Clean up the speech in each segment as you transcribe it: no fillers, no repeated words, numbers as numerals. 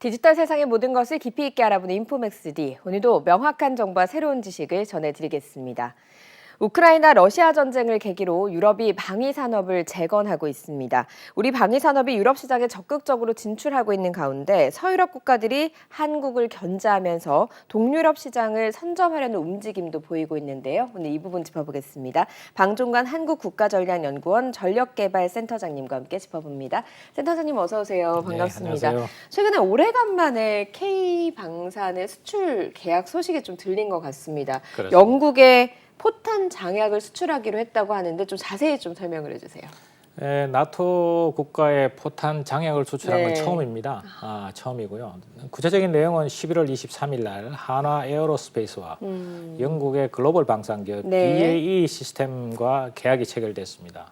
디지털 세상의 모든 것을 깊이 있게 알아보는 인포맥스D. 오늘도 명확한 정보와 새로운 지식을 전해드리겠습니다. 우크라이나 러시아 전쟁을 계기로 유럽이 방위 산업을 재건하고 있습니다. 우리 방위 산업이 유럽 시장에 적극적으로 진출하고 있는 가운데 서유럽 국가들이 한국을 견제하면서 동유럽 시장을 선점하려는 움직임도 보이고 있는데요. 오늘 이 부분 짚어보겠습니다. 방종관 한국국가전략연구원 전력개발센터장님과 함께 짚어봅니다. 센터장님 어서 오세요. 반갑습니다. 네, 안녕하세요. 최근에 오래간만에 K방산의 수출 계약 소식이 좀 들린 것 같습니다. 그렇습니다. 영국에 포탄 장약을 수출하기로 했다고 하는데 좀 자세히 좀 설명을 해주세요. 나토 국가의 포탄 장약을 수출한 네. 건 처음입니다. 처음이고요. 구체적인 내용은 11월 23일 날 한화 에어로스페이스와 영국의 글로벌 방산기업 네. BAE 시스템과 계약이 체결됐습니다.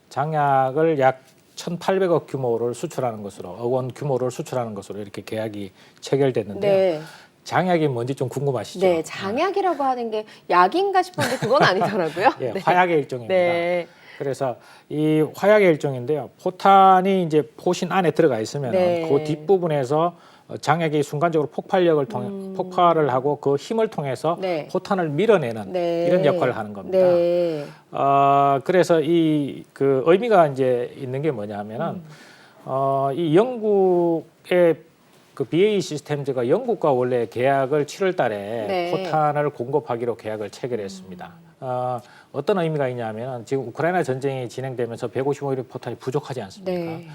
장약을 약 1,800억 규모를 수출하는 것으로, 억 원 규모를 수출하는 것으로 이렇게 계약이 체결됐는데요. 네. 장약이 뭔지 좀 궁금하시죠? 네, 장약이라고 하는 게 약인가 싶었는데 그건 아니더라고요. 예, 네. 화약의 일종입니다. 네. 그래서 이 화약의 일종인데요. 포탄이 이제 포신 안에 들어가 있으면 네. 그 뒷부분에서 장약이 순간적으로 폭발력을 통해 폭발을 하고 그 힘을 통해서 네. 포탄을 밀어내는 네. 이런 역할을 하는 겁니다. 네. 그래서 이 그 의미가 이제 있는 게 뭐냐면은 이 영국의 그 BAE 시스템즈가 영국과 원래 계약을 7월 달에 네. 포탄을 공급하기로 계약을 체결했습니다. 어떤 의미가 있냐면 지금 우크라이나 전쟁이 진행되면서 155mm 포탄이 부족하지 않습니까? 네.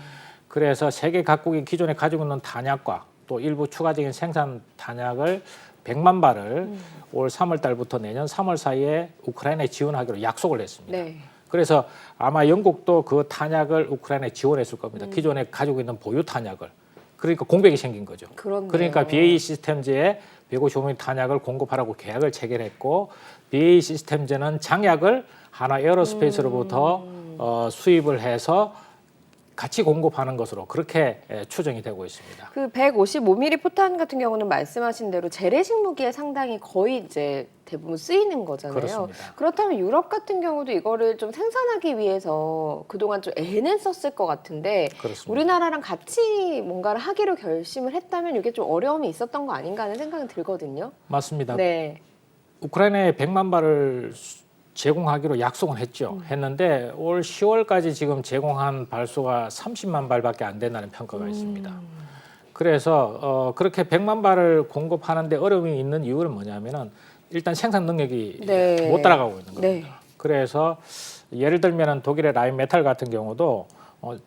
그래서 세계 각국이 기존에 가지고 있는 탄약과 또 일부 추가적인 생산 탄약을 100만 발을 올 3월 달부터 내년 3월 사이에 우크라이나에 지원하기로 약속을 했습니다. 네. 그래서 아마 영국도 그 탄약을 우크라이나에 지원했을 겁니다. 기존에 가지고 있는 보유 탄약을. 그러니까 공백이 생긴 거죠. 그렇네요. 그러니까 BAE 시스템즈에 155mm 탄약을 공급하라고 계약을 체결했고 BAE 시스템즈는 장약을 하나 에어로스페이스로부터 수입을 해서 같이 공급하는 것으로 그렇게 추정이 되고 있습니다. 그 155mm 포탄 같은 경우는 말씀하신 대로 재래식 무기에 상당히 거의 이제 대부분 쓰이는 거잖아요. 그렇습니다. 그렇다면 유럽 같은 경우도 이거를 좀 생산하기 위해서 그동안 좀 애는 썼을 것 같은데 그렇습니다. 우리나라랑 같이 뭔가를 하기로 결심을 했다면 이게 좀 어려움이 있었던 거 아닌가 하는 생각이 들거든요. 맞습니다. 네. 우크라이나에 100만 발을 제공하기로 약속은 했죠. 했는데 올 10월까지 지금 제공한 발수가 30만 발밖에 안 된다는 평가가 있습니다. 그래서 그렇게 100만 발을 공급하는데 어려움이 있는 이유는 뭐냐면은 일단 생산 능력이 네. 못 따라가고 있는 겁니다. 네. 그래서 예를 들면은 독일의 라인메탈 같은 경우도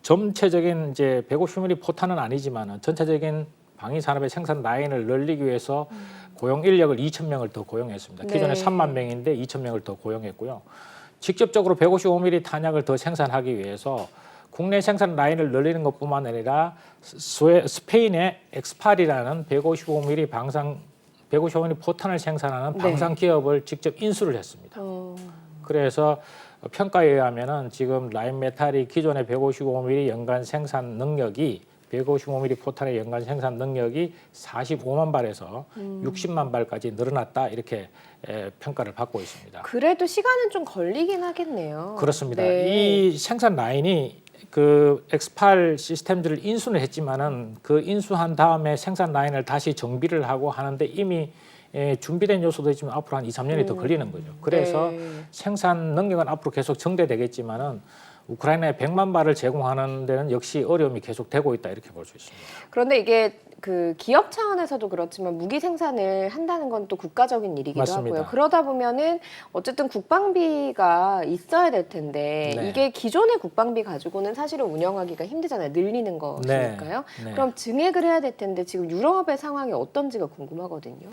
전체적인 이제 150mm 포탄은 아니지만은 전체적인 방위 산업의 생산 라인을 늘리기 위해서 고용 인력을 2,000명을 더 고용했습니다. 기존에 네. 3만 명인데 2,000명을 더 고용했고요. 직접적으로 155mm 탄약을 더 생산하기 위해서 국내 생산 라인을 늘리는 것뿐만 아니라 스페인의 엑스팔이라는 155mm 포탄을 생산하는 네. 방산 기업을 직접 인수를 했습니다. 그래서 평가에 의하면은 지금 라인메탈이 기존의 155mm 연간 생산 능력이 155mm 포탄의 연간 생산 능력이 45만 발에서 60만 발까지 늘어났다 이렇게 평가를 받고 있습니다. 그래도 시간은 좀 걸리긴 하겠네요. 그렇습니다. 네. 이 생산 라인이 그 엑스팔 시스템즈를 인수는 했지만은 그 인수한 다음에 생산 라인을 다시 정비를 하고 하는데 이미 준비된 요소도 있지만 앞으로 한 2, 3년이 더 걸리는 거죠. 그래서 네. 생산 능력은 앞으로 계속 정대되겠지만은 우크라이나에 100만 발을 제공하는 데는 역시 어려움이 계속되고 있다 이렇게 볼 수 있습니다. 그런데 이게 그 기업 차원에서도 그렇지만 무기 생산을 한다는 건 또 국가적인 일이기도 맞습니다. 하고요. 그러다 보면은 어쨌든 국방비가 있어야 될 텐데 네. 이게 기존의 국방비 가지고는 사실은 운영하기가 힘들잖아요. 늘리는 거니까요. 네. 그럼 증액을 해야 될 텐데 지금 유럽의 상황이 어떤지가 궁금하거든요.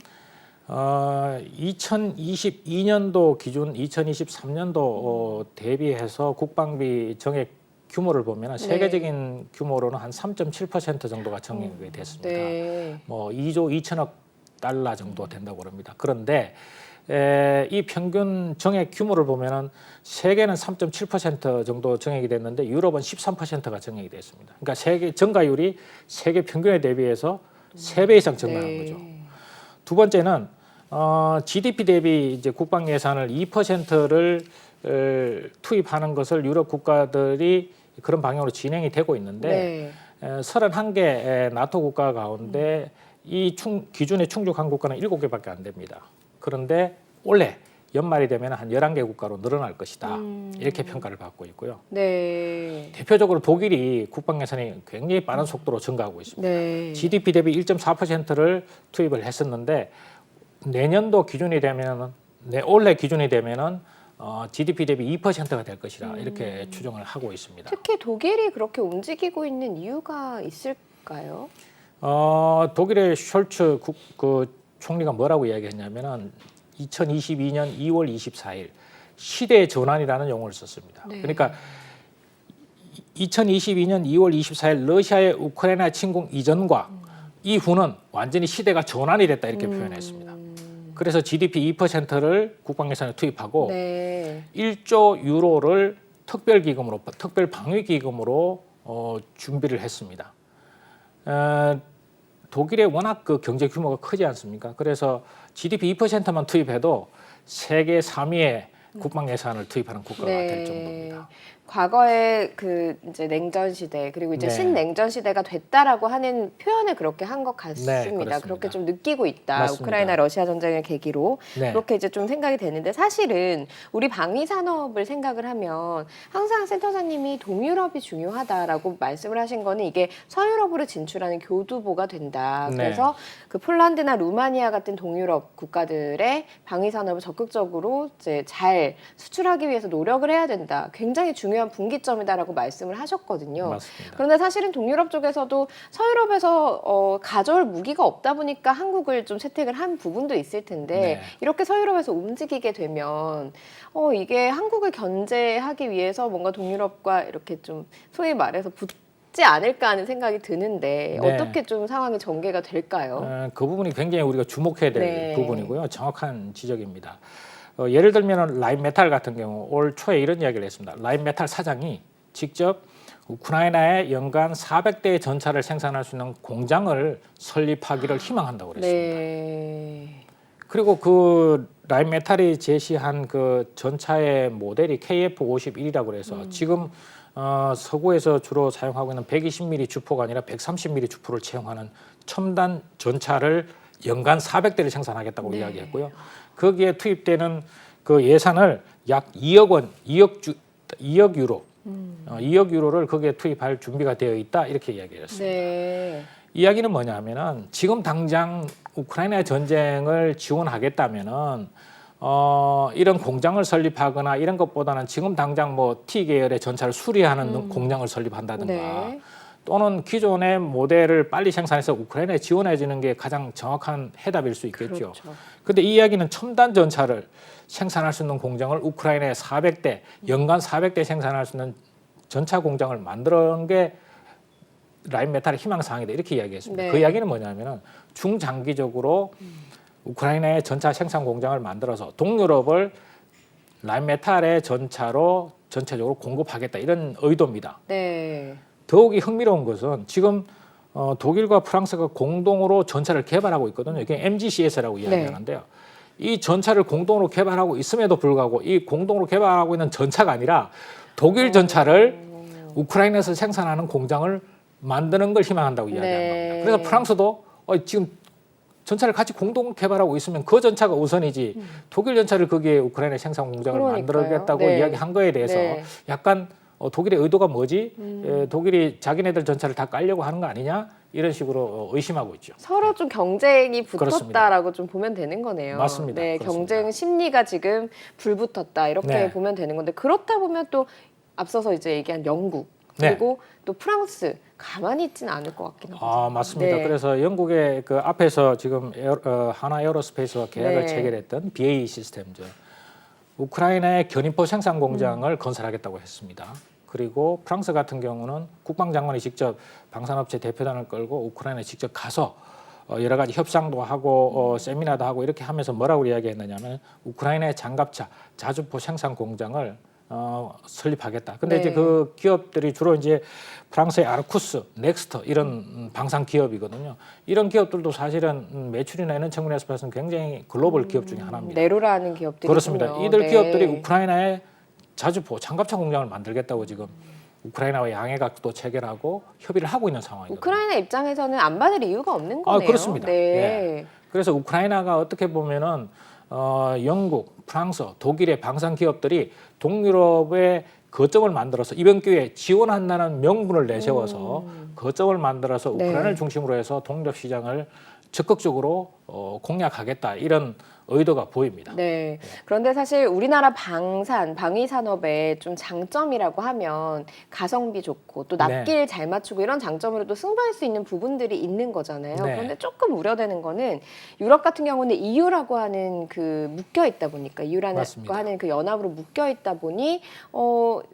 2022년도 기준 2023년도 대비해서 국방비 정액 규모를 보면 세계적인 규모로는 한 3.7% 정도가 정액이 됐습니다. 네. 뭐 2조 2천억 달러 정도 된다고 합니다. 그런데 이 평균 정액 규모를 보면은 세계는 3.7% 정도 정액이 됐는데 유럽은 13%가 정액이 됐습니다. 그러니까 세계 증가율이 세계 평균에 대비해서 3배 이상 증가한 네. 거죠. 두 번째는 GDP 대비 이제 국방 예산을 2%를 투입하는 것을 유럽 국가들이 그런 방향으로 진행이 되고 있는데 31개 나토 국가 가운데 이 기준에 충족한 국가는 7개밖에 안 됩니다. 그런데 올해 연말이 되면 한 11개 국가로 늘어날 것이다. 이렇게 평가를 받고 있고요. 네. 대표적으로 독일이 국방 예산이 굉장히 빠른 속도로 증가하고 있습니다. 네. GDP 대비 1.4%를 투입을 했었는데 내년도 기준이 되면은 올해 기준이 되면은 GDP 대비 2%가 될 것이라 이렇게 추정을 하고 있습니다. 특히 독일이 그렇게 움직이고 있는 이유가 있을까요? 독일의 숄츠 그 총리가 뭐라고 이야기했냐면은 2022년 2월 24일 시대의 전환이라는 용어를 썼습니다. 네. 그러니까 2022년 2월 24일 러시아의 우크라이나 침공 이전과 이후는 완전히 시대가 전환이 됐다 이렇게 표현했습니다. 그래서 GDP 2%를 국방 예산에 투입하고 네. 1조 유로를 특별 기금으로 특별 방위 기금으로 준비를 했습니다. 독일의 워낙 그 경제 규모가 크지 않습니까? 그래서 GDP 2%만 투입해도 세계 3위의 국방 예산을 투입하는 국가가 네. 될 정도입니다. 과거에 그 이제 냉전 시대 그리고 이제 네. 신냉전 시대가 됐다라고 하는 표현을 그렇게 한 것 같습니다. 그렇습니다. 그렇게 좀 느끼고 있다. 맞습니다. 우크라이나 러시아 전쟁을 계기로 네. 그렇게 이제 좀 생각이 되는데 사실은 우리 방위 산업을 생각을 하면 항상 센터장님이 동유럽이 중요하다라고 말씀을 하신 거는 이게 서유럽으로 진출하는 교두보가 된다. 네. 그래서 그 폴란드나 루마니아 같은 동유럽 국가들의 방위 산업을 적극적으로 이제 잘 수출하기 위해서 노력을 해야 된다. 굉장히 중요한 분기점이다라고 말씀을 하셨거든요. 맞습니다. 그런데 사실은 동유럽 쪽에서도 서유럽에서 가져올 무기가 없다 보니까 한국을 좀 채택을 한 부분도 있을 텐데 네. 이렇게 서유럽에서 움직이게 되면 이게 한국을 견제하기 위해서 뭔가 동유럽과 이렇게 좀 소위 말해서 붙지 않을까 하는 생각이 드는데 네. 어떻게 좀 상황이 전개가 될까요? 그 부분이 굉장히 우리가 주목해야 될 네. 부분이고요. 정확한 지적입니다. 예를 들면 라인메탈 같은 경우 올 초에 이런 이야기를 했습니다. 라인메탈 사장이 직접 우크라이나에 연간 400대의 전차를 생산할 수 있는 공장을 설립하기를 희망한다고 그랬습니다. 네. 그리고 그 라인메탈이 제시한 그 전차의 모델이 KF-51이라고 그래서 지금 서구에서 주로 사용하고 있는 120mm 주포가 아니라 130mm 주포를 채용하는 첨단 전차를 연간 400대를 생산하겠다고 네. 이야기했고요. 거기에 투입되는 그 예산을 약 2억 원, 2억 유로, 2억 유로를 거기에 투입할 준비가 되어 있다 이렇게 이야기했습니다. 네. 이야기는 뭐냐면은 지금 당장 우크라이나 전쟁을 지원하겠다면은 이런 공장을 설립하거나 이런 것보다는 지금 당장 뭐 T 계열의 전차를 수리하는 공장을 설립한다든가. 네. 또는 기존의 모델을 빨리 생산해서 우크라이나에 지원해 주는 게 가장 정확한 해답일 수 있겠죠. 그렇죠. 근데 이 이야기는 첨단 전차를 생산할 수 있는 공장을 우크라이나에 400대, 연간 400대 생산할 수 있는 전차 공장을 만드는 게 라인메탈의 희망사항이다 이렇게 이야기했습니다. 네. 그 이야기는 뭐냐면은 중장기적으로 우크라이나의 전차 생산 공장을 만들어서 동유럽을 라인메탈의 전차로 전체적으로 공급하겠다 이런 의도입니다. 네. 더욱이 흥미로운 것은 지금 독일과 프랑스가 공동으로 전차를 개발하고 있거든요. 이게 MGCS라고 이야기하는데요. 이 전차를 공동으로 개발하고 있음에도 불구하고 이 공동으로 개발하고 있는 전차가 아니라 독일 전차를 우크라이나에서 생산하는 공장을 만드는 걸 희망한다고 이야기한 네. 겁니다. 그래서 프랑스도 지금 전차를 같이 공동 개발하고 있으면 그 전차가 우선이지 독일 전차를 거기에 우크라이나 생산 공장을 그러니까요. 만들겠다고 네. 이야기한 거에 대해서 네. 약간 독일의 의도가 뭐지? 독일이 자기네들 전차를 다 깔려고 하는 거 아니냐? 이런 식으로 의심하고 있죠. 서로 좀 경쟁이 붙었다라고 그렇습니다. 좀 보면 되는 거네요. 맞습니다. 네, 그렇습니다. 경쟁 심리가 지금 불붙었다 이렇게 네. 보면 되는 건데 그렇다 보면 또 앞서서 이제 얘기한 영국 네. 그리고 또 프랑스 가만히 있지는 않을 것 같긴 하거든요. 맞습니다. 네. 그래서 영국의 그 앞에서 지금 하나 에어로스페이스와 계약을 네. 체결했던 BAE 시스템즈, 우크라이나의 견인포 생산 공장을 건설하겠다고 했습니다. 그리고 프랑스 같은 경우는 국방장관이 직접 방산업체 대표단을 끌고 우크라이나에 직접 가서 여러 가지 협상도 하고 세미나도 하고 이렇게 하면서 뭐라고 이야기했느냐면 우크라이나의 장갑차 자주포 생산 공장을 설립하겠다. 근데 네. 이제 그 기업들이 주로 이제 프랑스의 아르쿠스, 넥스트 이런 방산 기업이거든요. 이런 기업들도 사실은 매출이나 이런 측면에서 봐서는 굉장히 글로벌 기업 중에 하나입니다. 네로라는 기업들이 그렇습니다. 있군요. 이들 네. 기업들이 우크라이나에 자주포 장갑차 공장을 만들겠다고 지금 우크라이나와 양해각도 체결하고 협의를 하고 있는 상황이거든요. 우크라이나 입장에서는 안 받을 이유가 없는 거네요. 그렇습니다. 네. 예. 그래서 우크라이나가 어떻게 보면은 영국, 프랑스, 독일의 방산 기업들이 동유럽에 거점을 만들어서 이번 기회에 지원한다는 명분을 내세워서 거점을 만들어서 네. 우크라이나를 중심으로 해서 동유럽 시장을 적극적으로 공략하겠다 이런 의도가 보입니다. 네. 그런데 사실 우리나라 방위 산업의 좀 장점이라고 하면 가성비 좋고 또 납기를 잘 맞추고 이런 장점으로도 승부할 수 있는 부분들이 있는 거잖아요. 네. 그런데 조금 우려되는 거는 유럽 같은 경우는 EU라고 하는 그 묶여 있다 보니까 EU라고 맞습니다. 하는 그 연합으로 묶여 있다 보니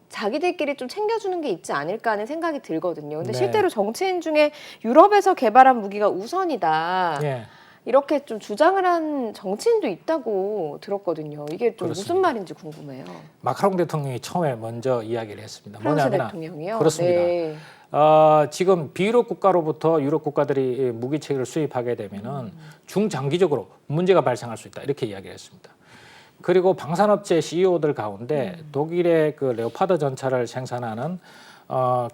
자기들끼리 좀 챙겨주는 게 있지 않을까 하는 생각이 들거든요. 근데 네. 실제로 정치인 중에 유럽에서 개발한 무기가 우선이다. 예. 이렇게 좀 주장을 한 정치인도 있다고 들었거든요. 이게 좀 무슨 그렇습니다. 말인지 궁금해요. 마크롱 대통령이 처음에 먼저 이야기를 했습니다. 프랑스 뭐냐면 대통령이요? 그렇습니다. 네. 지금 비유럽 국가로부터 유럽 국가들이 무기 체계를 수입하게 되면은 중장기적으로 문제가 발생할 수 있다 이렇게 이야기를 했습니다. 그리고 방산업체 CEO들 가운데 독일의 그 레오파드 전차를 생산하는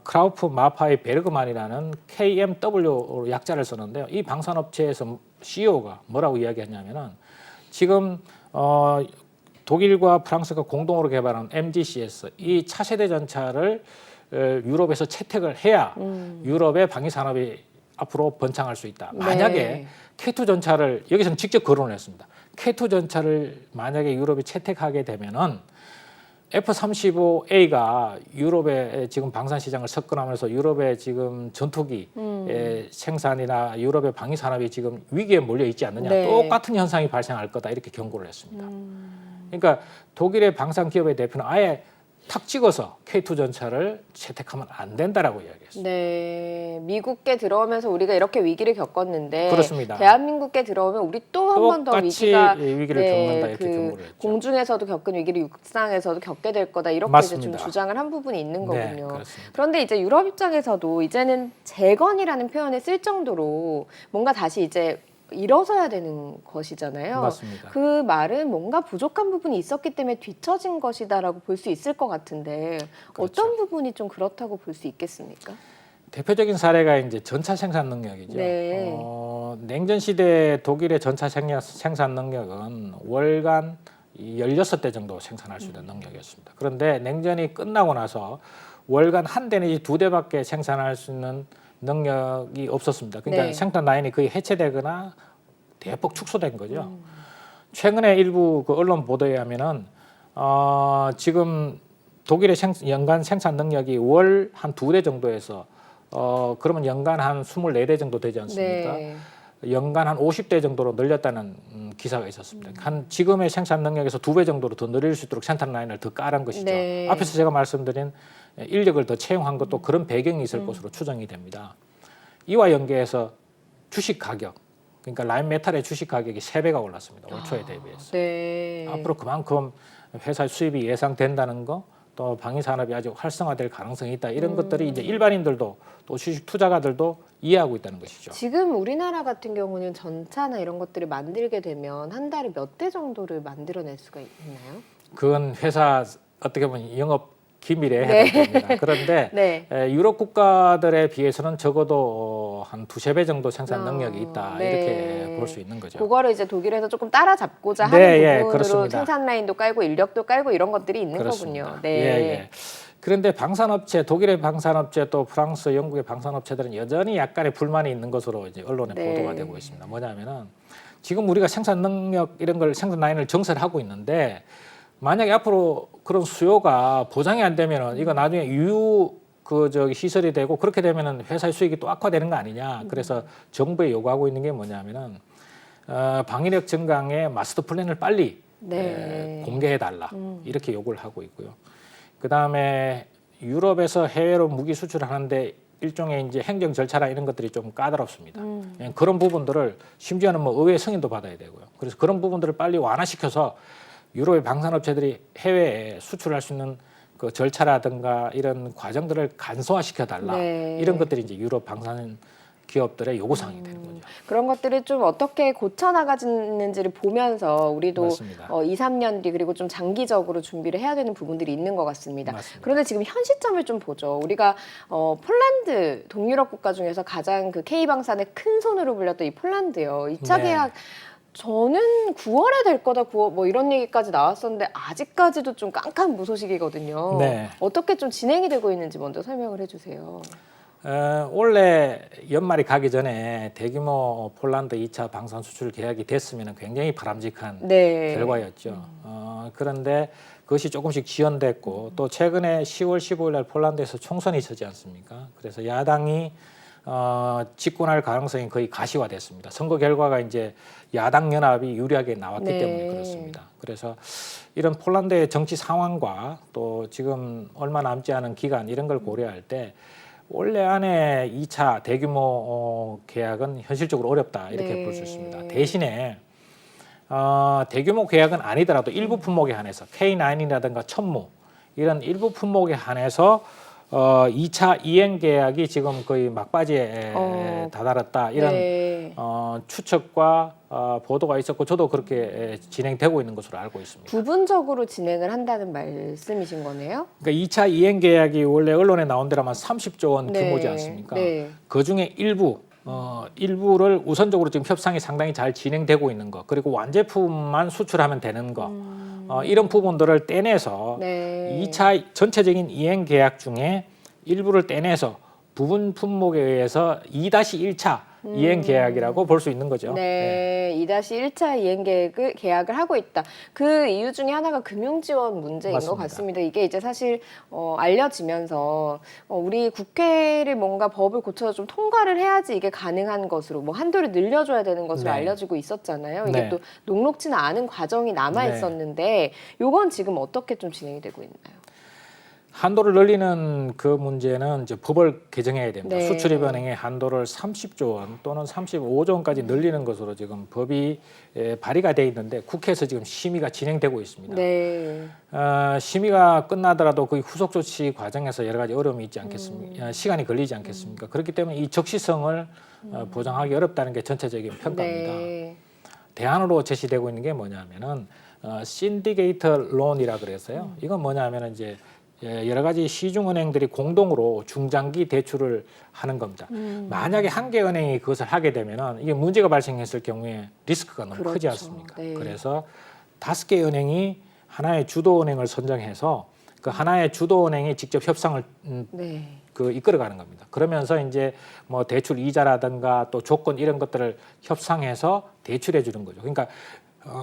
크라우프 마파이 베르그만이라는 KMW로 약자를 쓰는데요. 이 방산업체에서 CEO가 뭐라고 이야기했냐면은 지금 독일과 프랑스가 공동으로 개발한 MGCS 이 차세대 전차를 유럽에서 채택을 해야 유럽의 방위 산업이 앞으로 번창할 수 있다. 만약에 네. K2 전차를 여기서는 직접 거론을 했습니다. K2 전차를 만약에 유럽이 채택하게 되면은 F-35A가 유럽의 지금 방산 시장을 석권하면서 유럽의 지금 전투기 생산이나 유럽의 방위 산업이 지금 위기에 몰려 있지 않느냐. 네. 똑같은 현상이 발생할 거다 이렇게 경고를 했습니다. 그러니까 독일의 방산 기업의 대표는 아예 탁 찍어서 K2 전차를 채택하면 안 된다라고 이야기했습니다. 네, 미국계 들어오면서 우리가 이렇게 위기를 겪었는데 그렇습니다. 대한민국계 들어오면 우리 또 한 번 더 똑같이 위기가 위기를 겪는다 이렇게 경고를 했죠. 공중에서도 겪은 위기를 육상에서도 겪게 될 거다 이렇게 이제 좀 맞습니다. 주장을 한 부분이 있는 네, 거군요. 그렇습니다. 그런데 이제 유럽 입장에서도 이제는 재건이라는 표현을 쓸 정도로 뭔가 다시 이제 일어서야 되는 것이잖아요. 맞습니다. 그 말은 뭔가 부족한 부분이 있었기 때문에 뒤처진 것이다라고 볼 수 있을 것 같은데 그렇죠. 어떤 부분이 좀 그렇다고 볼 수 있겠습니까? 대표적인 사례가 이제 전차 생산 능력이죠. 네. 냉전 시대 독일의 전차 생산 능력은 월간 16대 정도 생산할 수 있는 능력이었습니다. 그런데 냉전이 끝나고 나서 월간 한 대 내지 두 대밖에 생산할 수 있는 능력이 없었습니다. 그러니까 네. 생산 라인이 거의 해체되거나 대폭 축소된 거죠. 최근에 일부 그 언론 보도에 하면은 지금 독일의 연간 생산 능력이 월 한 두 대 정도에서 그러면 연간 한 24대 정도 되지 않습니까? 네. 연간 한 50대 정도로 늘렸다는 기사가 있었습니다. 한 지금의 생산 능력에서 2배 정도로 더 늘릴 수 있도록 생산 라인을 더 깔은 것이죠. 네. 앞에서 제가 말씀드린 인력을 더 채용한 것도 그런 배경이 있을 것으로 추정이 됩니다. 이와 연계해서 주식 가격, 그러니까 라인메탈의 주식 가격이 3배가 올랐습니다. 올 초에 대비해서. 네. 앞으로 그만큼 회사 수입이 예상된다는 거, 또 방위 산업이 아주 활성화될 가능성이 있다. 이런 것들이 이제 일반인들도 또 주식 투자가들도 이해하고 있다는 것이죠. 지금 우리나라 같은 경우는 전차나 이런 것들을 만들게 되면 한 달에 몇 대 정도를 만들어낼 수가 있나요? 그건 회사 어떻게 보면 영업 기밀에 해당됩니다. 그런데 네. 유럽 국가들에 비해서는 적어도 한 2~3배 정도 생산 능력이 있다. 네. 이렇게 볼 수 있는 거죠. 그거를 이제 독일에서 조금 따라잡고자 네, 하는 예, 부분으로 그렇습니다. 생산 라인도 깔고 인력도 깔고 이런 것들이 있는 그렇습니다. 거군요. 네. 예, 예. 그런데 방산업체, 독일의 방산업체 또 프랑스, 영국의 방산업체들은 여전히 약간의 불만이 있는 것으로 이제 언론에 네. 보도가 되고 있습니다. 뭐냐면은 지금 우리가 생산 능력 이런 걸 생산 라인을 정설하고 있는데 만약에 앞으로 그런 수요가 보장이 안 되면은 이거 나중에 유유 시설이 되고 그렇게 되면은 회사의 수익이 또 악화되는 거 아니냐. 그래서 정부에 요구하고 있는 게 뭐냐면은 방위력 증강의 마스터 플랜을 빨리 네. 공개해 달라. 이렇게 요구를 하고 있고요. 그다음에 유럽에서 해외로 무기 수출하는데 일종의 이제 행정 절차나 이런 것들이 좀 까다롭습니다. 그런 부분들을 심지어는 뭐 의회 승인도 받아야 되고요. 그래서 그런 부분들을 빨리 완화시켜서 유럽의 방산업체들이 해외에 수출할 수 있는 그 절차라든가 이런 과정들을 간소화시켜 달라. 네. 이런 것들이 이제 유럽 방산 기업들의 요구사항이 되는 거죠. 그런 것들을 좀 어떻게 고쳐나가지는지를 보면서 우리도 맞습니다. 2, 3년 뒤 그리고 좀 장기적으로 준비를 해야 되는 부분들이 있는 것 같습니다. 맞습니다. 그런데 지금 현 시점을 좀 보죠. 우리가 폴란드 동유럽 국가 중에서 가장 그 K방산의 큰 손으로 불렸던 이 폴란드요. 2차 네. 계약 저는 9월에 될 거다, 9월 뭐 이런 얘기까지 나왔었는데 아직까지도 좀 깜깜 무소식이거든요. 네. 어떻게 좀 진행이 되고 있는지 먼저 설명을 해주세요. 원래 연말이 가기 전에 대규모 폴란드 2차 방산 수출 계약이 됐으면 굉장히 바람직한 네. 결과였죠. 그런데 그것이 조금씩 지연됐고 또 최근에 10월 15일 날 폴란드에서 총선이 있었지 않습니까? 그래서 야당이 집권할 가능성이 거의 가시화됐습니다. 선거 결과가 이제 야당 연합이 유리하게 나왔기 네. 때문에 그렇습니다. 그래서 이런 폴란드의 정치 상황과 또 지금 얼마 남지 않은 기간 이런 걸 고려할 때 올해 안에 2차 대규모 계약은 현실적으로 어렵다 이렇게 네. 볼 수 있습니다. 대신에 대규모 계약은 아니더라도 일부 품목에 한해서 K9이라든가 천무 이런 일부 품목에 한해서 2차 이행 계약이 지금 거의 막바지에 다다랐다 이런 네. 추측과 보도가 있었고 저도 그렇게 진행되고 있는 것으로 알고 있습니다. 부분적으로 진행을 한다는 말씀이신 거네요? 그러니까 2차 이행 계약이 원래 언론에 나온 대로만 30조 원 네. 규모지 않습니까? 네. 그 중에 일부를 우선적으로 지금 협상이 상당히 잘 진행되고 있는 것, 그리고 완제품만 수출하면 되는 것, 이런 부분들을 떼내서 네. 2차 전체적인 이행 계약 중에 일부를 떼내서 부분 품목에 의해서 2-1차 이행 계약이라고 볼 수 있는 거죠. 네, 2-1차 이행 계약을 하고 있다. 그 이유 중에 하나가 금융 지원 문제인 맞습니다. 것 같습니다. 이게 이제 사실 알려지면서 우리 국회를 뭔가 법을 고쳐서 좀 통과를 해야지 이게 가능한 것으로 뭐 한도를 늘려줘야 되는 것으로 네. 알려지고 있었잖아요. 이게 네. 또 녹록지는 않은 과정이 남아 네. 있었는데 요건 지금 어떻게 좀 진행이 되고 있나요? 한도를 늘리는 그 문제는 이제 법을 개정해야 됩니다. 네. 수출입은행의 한도를 30조 원 또는 35조 원까지 늘리는 것으로 지금 법이 발의가 돼 있는데 국회에서 지금 심의가 진행되고 있습니다. 네. 심의가 끝나더라도 그 후속 조치 과정에서 여러 가지 어려움이 있지 않겠습니까? 시간이 걸리지 않겠습니까? 그렇기 때문에 이 적시성을 보장하기 어렵다는 게 전체적인 평가입니다. 네. 대안으로 제시되고 있는 게 뭐냐면은 신디게이터 론이라 그래서요. 이건 뭐냐면은 이제 여러 가지 시중은행들이 공동으로 중장기 대출을 하는 겁니다. 만약에 한 개 은행이 그것을 하게 되면은 이게 문제가 발생했을 경우에 리스크가 너무 크지 그렇죠. 않습니까? 네. 그래서 5개 은행이 하나의 주도 은행을 선정해서 그 하나의 주도 은행이 직접 협상을 네. 이끌어가는 겁니다. 그러면서 이제 뭐 대출 이자라든가 또 조건 이런 것들을 협상해서 대출해 주는 거죠. 그러니까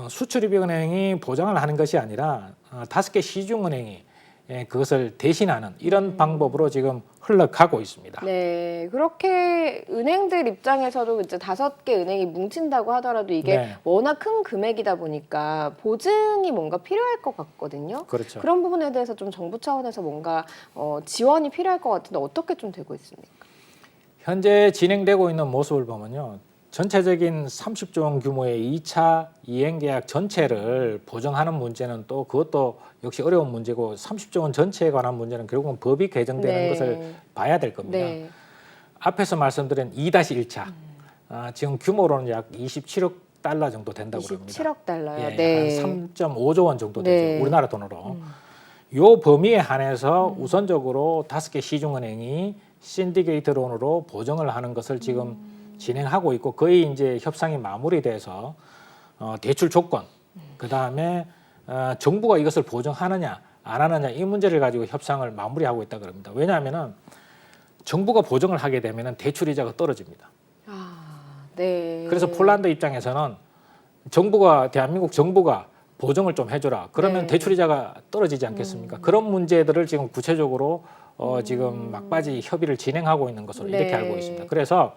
수출입은행이 보장을 하는 것이 아니라 5개 시중은행이 그것을 대신하는 이런 방법으로 지금 흘러가고 있습니다. 네, 그렇게 은행들 입장에서도 이제 5개 은행이 뭉친다고 하더라도 이게 네. 워낙 큰 금액이다 보니까 보증이 뭔가 필요할 것 같거든요. 그렇죠. 그런 부분에 대해서 좀 정부 차원에서 뭔가 지원이 필요할 것 같은데 어떻게 좀 되고 있습니까? 현재 진행되고 있는 모습을 보면요. 전체적인 30조 원 규모의 2차 이행 계약 전체를 보정하는 문제는 또 그것도 역시 어려운 문제고 30조 원 전체에 관한 문제는 결국은 법이 개정되는 네. 것을 봐야 될 겁니다. 네. 앞에서 말씀드린 2-1차 지금 규모로는 약 27억 달러 정도 된다고 합니다. 27억 달러요. 예, 네. 한 3.5조 원 정도 되죠. 네. 우리나라 돈으로. 요 범위에 한해서 우선적으로 5개 시중은행이 신디게이트 론으로 보정을 하는 것을 지금 진행하고 있고 거의 이제 협상이 마무리돼서 대출 조건, 그 다음에 정부가 이것을 보정하느냐 안 하느냐 이 문제를 가지고 협상을 마무리하고 있다 그럽니다. 왜냐하면은 정부가 보정을 하게 되면은 대출 이자가 떨어집니다. 네. 그래서 폴란드 입장에서는 대한민국 정부가 보정을 좀 해줘라. 그러면 네. 대출 이자가 떨어지지 않겠습니까? 그런 문제들을 지금 구체적으로 지금 막바지 협의를 진행하고 있는 것으로 네. 이렇게 알고 있습니다. 그래서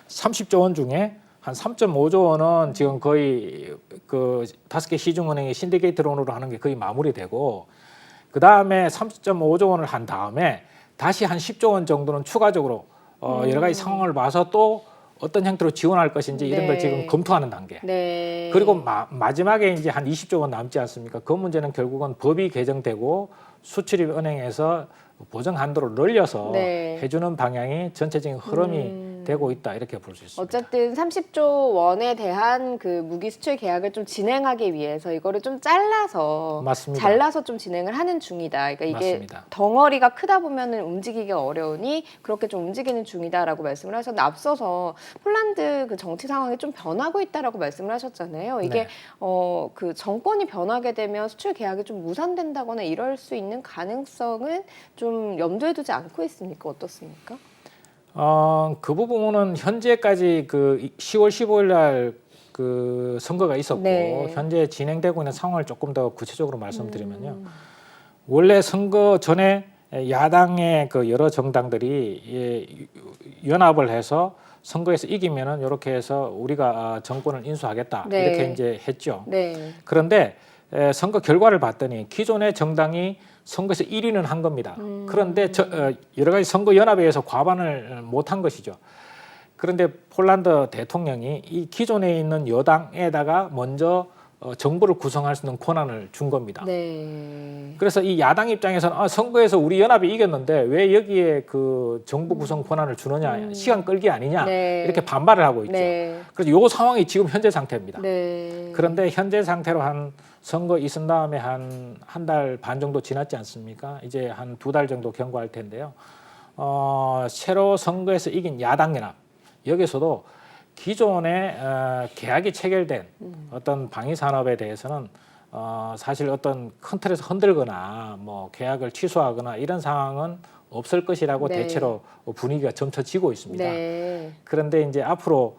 30조 원 중에 한 3.5조 원은 지금 거의 그 5개 시중은행이 신디게이트 론으로 하는 게 거의 마무리되고 그 다음에 3.5조 원을 한 다음에 다시 한 10조 원 정도는 추가적으로 여러 가지 상황을 봐서 또 어떤 형태로 지원할 것인지 이런 걸 네. 지금 검토하는 단계. 네. 그리고 마지막에 이제 한 20조 원 남지 않습니까? 그 문제는 결국은 법이 개정되고 수출입은행에서 보정 한도를 늘려서 네. 해주는 방향이 전체적인 흐름이 되고 있다 이렇게 볼 수 있습니다. 어쨌든 30조 원에 대한 그 무기 수출 계약을 좀 진행하기 위해서 이거를 좀 잘라서 맞습니다. 잘라서 좀 진행을 하는 중이다. 그러니까 이게 맞습니다. 덩어리가 크다 보면은 움직이기가 어려우니 그렇게 좀 움직이는 중이다라고 말씀을 하셨는데 앞서서 폴란드 그 정치 상황이 좀 변하고 있다라고 말씀을 하셨잖아요. 이게 네. 그 정권이 변하게 되면 수출 계약이 좀 무산된다거나 이럴 수 있는 가능성은 좀 염두에 두지 않고 있습니까? 어떻습니까? 그 부분은 현재까지 그 10월 15일 날 그 선거가 있었고 네. 현재 진행되고 있는 상황을 조금 더 구체적으로 말씀드리면요. 원래 선거 전에 야당의 그 여러 정당들이 연합을 해서 선거에서 이기면은 이렇게 해서 우리가 정권을 인수하겠다 네. 이렇게 이제 했죠. 네. 그런데 선거 결과를 봤더니 기존의 정당이 선거에서 1위는 한 겁니다. 그런데 여러 가지 선거 연합에 의해서 과반을 못한 것이죠. 그런데 폴란드 대통령이 이 기존에 있는 여당에다가 먼저 정부를 구성할 수 있는 권한을 준 겁니다. 네. 그래서 이 야당 입장에서는 선거에서 우리 연합이 이겼는데 왜 여기에 그 정부 구성 권한을 주느냐, 시간 끌기 아니냐 네. 이렇게 반발을 하고 있죠. 네. 그래서 이 상황이 지금 현재 상태입니다. 네. 그런데 현재 상태로 한 선거 있은 다음에 한 달 반 정도 지났지 않습니까? 이제 한 2달 정도 경과할 텐데요. 새로 선거에서 이긴 야당연합 여기서도 기존에 계약이 체결된 어떤 방위 산업에 대해서는 사실 어떤 큰 틀에서 흔들거나 뭐 계약을 취소하거나 이런 상황은 없을 것이라고 네. 대체로 분위기가 점쳐지고 있습니다. 네. 그런데 이제 앞으로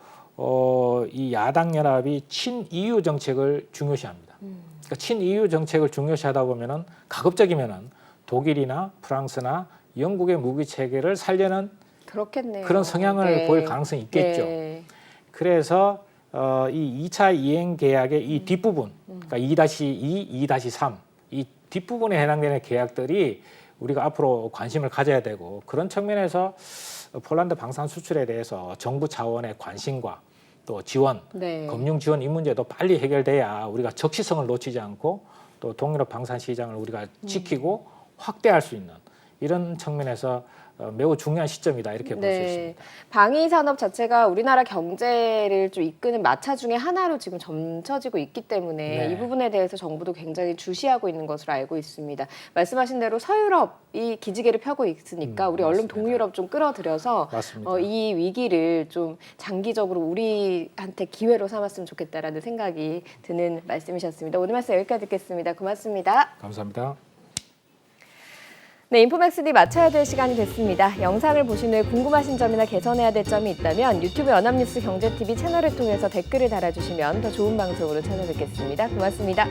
이 야당 연합이 친EU 정책을 중요시합니다. 그러니까 친EU 정책을 중요시하다 보면은 가급적이면은 독일이나 프랑스나 영국의 무기 체계를 살려는 그렇겠네요. 그런 성향을 네. 보일 가능성이 있겠죠. 네. 그래서 이 2차 이행 계약의 이 뒷부분, 그러니까 2-2, 2-3, 이 뒷부분에 해당되는 계약들이 우리가 앞으로 관심을 가져야 되고 그런 측면에서 폴란드 방산 수출에 대해서 정부 차원의 관심과 또 지원, 네. 금융 지원 이 문제도 빨리 해결돼야 우리가 적시성을 놓치지 않고 또 동유럽 방산 시장을 우리가 지키고 확대할 수 있는 이런 측면에서 매우 중요한 시점이다 이렇게 볼 수 네. 있습니다. 방위 산업 자체가 우리나라 경제를 좀 이끄는 마차 중에 하나로 지금 점쳐지고 있기 때문에 네. 이 부분에 대해서 정부도 굉장히 주시하고 있는 것으로 알고 있습니다. 말씀하신 대로 서유럽이 기지개를 펴고 있으니까 우리 얼른 맞습니다. 동유럽 좀 끌어들여서 맞습니다. 이 위기를 좀 장기적으로 우리한테 기회로 삼았으면 좋겠다라는 생각이 드는 말씀이셨습니다. 오늘 말씀 여기까지 듣겠습니다. 고맙습니다. 감사합니다. 네, 인포맥스D 마쳐야 될 시간이 됐습니다. 영상을 보신 후에 궁금하신 점이나 개선해야 될 점이 있다면 유튜브 연합뉴스 경제TV 채널을 통해서 댓글을 달아주시면 더 좋은 방송으로 찾아뵙겠습니다. 고맙습니다.